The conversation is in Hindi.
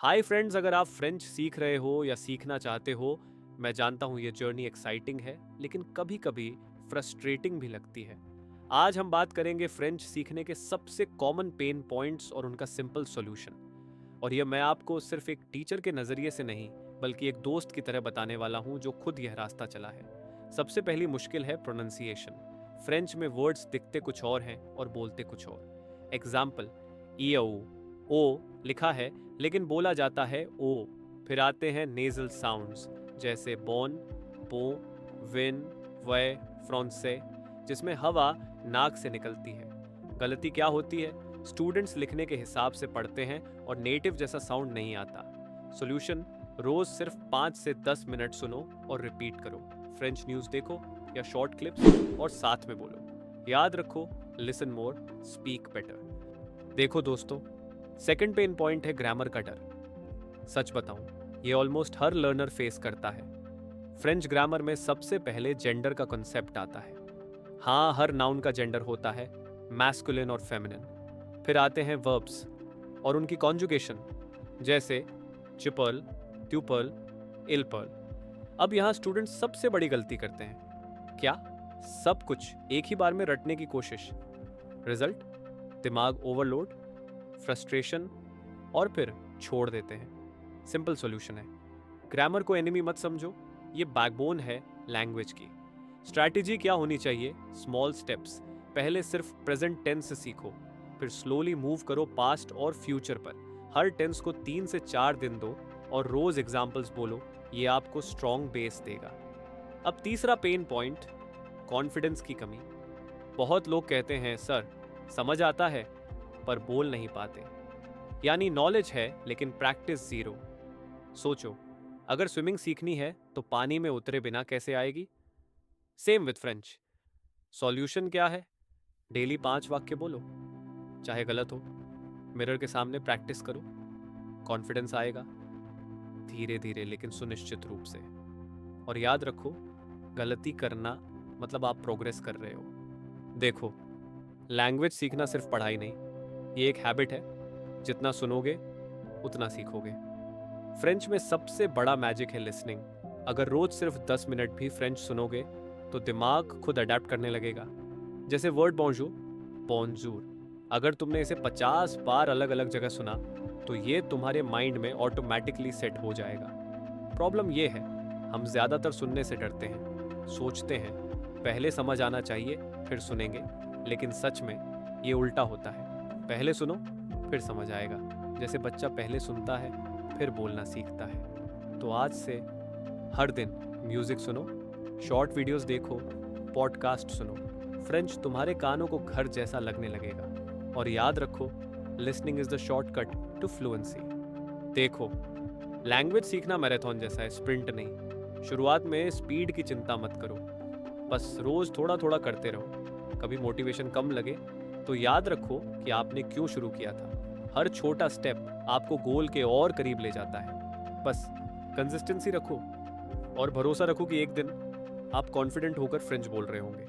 हाय फ्रेंड्स, अगर आप फ्रेंच सीख रहे हो या सीखना चाहते हो, मैं जानता हूँ ये जर्नी एक्साइटिंग है, लेकिन कभी-कभी फ्रस्ट्रेटिंग भी लगती है। आज हम बात करेंगे फ्रेंच सीखने के सबसे कॉमन पेन पॉइंट्स और उनका सिंपल सॉल्यूशन। और ये मैं आपको सिर्फ एक टीचर के नज़रिए से नहीं, बल्कि एक दोस्त की तरह बताने वाला हूँ जो खुद यह रास्ता चला है। सबसे पहली मुश्किल है प्रोनंसिएशन। फ्रेंच में वर्ड्स दिखते कुछ और हैं और बोलते कुछ और। एग्जाम्पल, ईओ, ओ लिखा है लेकिन बोला जाता है ओ। फिर आते हैं नेजल साउंड्स, जैसे बोन, पो, विन, वे, फ्रांसे, जिसमें हवा नाक से निकलती है। गलती क्या होती है? स्टूडेंट्स लिखने के हिसाब से पढ़ते हैं और नेटिव जैसा साउंड नहीं आता। सॉल्यूशन, रोज सिर्फ 5 से 10 मिनट सुनो और रिपीट करो। फ्रेंच न्यूज़ देखो या शॉर्ट क्लिप्स और साथ में बोलो। याद रखो, लिसन मोर, स्पीक बेटर। देखो दोस्तों, सेकंड पेन पॉइंट है ग्रामर का डर। सच बताऊं, ये ऑलमोस्ट हर लर्नर फेस करता है। फ्रेंच ग्रामर में सबसे पहले जेंडर का कॉन्सेप्ट आता है। हाँ, हर नाउन का जेंडर होता है, मैस्कुलिन और फेमिनिन। फिर आते हैं वर्ब्स और उनकी कॉन्जुगेशन, जैसे चिपर्ल, ट्यूपर्ल, इलपर्ल। अब यहाँ स्टूडेंट सबसे बड़ी गलती करते हैं। क्या? सब कुछ एक ही बार में रटने की कोशिश। रिजल्ट, दिमाग ओवरलोड, फ्रस्ट्रेशन, और फिर छोड़ देते हैं। सिंपल सॉल्यूशन है, ग्रामर को एनिमी मत समझो, ये बैकबोन है लैंग्वेज की। स्ट्रैटेजी क्या होनी चाहिए? Small steps. पहले सिर्फ प्रेजेंट टेंस सीखो, फिर स्लोली मूव करो पास्ट और फ्यूचर पर। हर टेंस को 3 से 4 दिन दो और रोज एग्जाम्पल्स बोलो। ये आपको स्ट्रॉन्ग बेस देगा। अब तीसरा पेन पॉइंट, कॉन्फिडेंस की कमी। बहुत लोग कहते हैं सर समझ आता है पर बोल नहीं पाते। यानी नॉलेज है लेकिन प्रैक्टिस जीरो। सोचो, अगर स्विमिंग सीखनी है तो पानी में उतरे बिना कैसे आएगी? Same with French. सॉल्यूशन क्या है? डेली 5 वाक्य बोलो, चाहे गलत हो। मिरर के सामने प्रैक्टिस करो, कॉन्फिडेंस आएगा धीरे धीरे लेकिन सुनिश्चित रूप से। और याद रखो, गलती करना मतलब आप प्रोग्रेस कर रहे हो। देखो, लैंग्वेज सीखना सिर्फ पढ़ाई नहीं, ये एक हैबिट है। जितना सुनोगे उतना सीखोगे। फ्रेंच में सबसे बड़ा मैजिक है लिसनिंग। अगर रोज सिर्फ 10 मिनट भी फ्रेंच सुनोगे तो दिमाग खुद अडेप्ट करने लगेगा। जैसे वर्ड बॉन्जूर, बॉन्जूर, अगर तुमने इसे 50 बार अलग अलग जगह सुना तो ये तुम्हारे माइंड में ऑटोमेटिकली सेट हो जाएगा। प्रॉब्लम ये है, हम ज्यादातर सुनने से डरते हैं। सोचते हैं पहले समझ आना चाहिए फिर सुनेंगे, लेकिन सच में ये उल्टा होता है। पहले सुनो फिर समझ आएगा। जैसे बच्चा पहले सुनता है फिर बोलना सीखता है। तो आज से हर दिन म्यूजिक सुनो, शॉर्ट वीडियोस देखो, पॉडकास्ट सुनो। फ्रेंच तुम्हारे कानों को घर जैसा लगने लगेगा। और याद रखो, listening is the shortcut to fluency. देखो, लैंग्वेज सीखना मैराथन जैसा है, स्प्रिंट नहीं। शुरुआत में स्पीड की चिंता मत करो, बस रोज थोड़ा थोड़ा करते रहो। कभी मोटिवेशन कम लगे तो याद रखो कि आपने क्यों शुरू किया था। हर छोटा स्टेप आपको गोल के और करीब ले जाता है। बस कंसिस्टेंसी रखो और भरोसा रखो कि एक दिन आप कॉन्फिडेंट होकर फ्रेंच बोल रहे होंगे।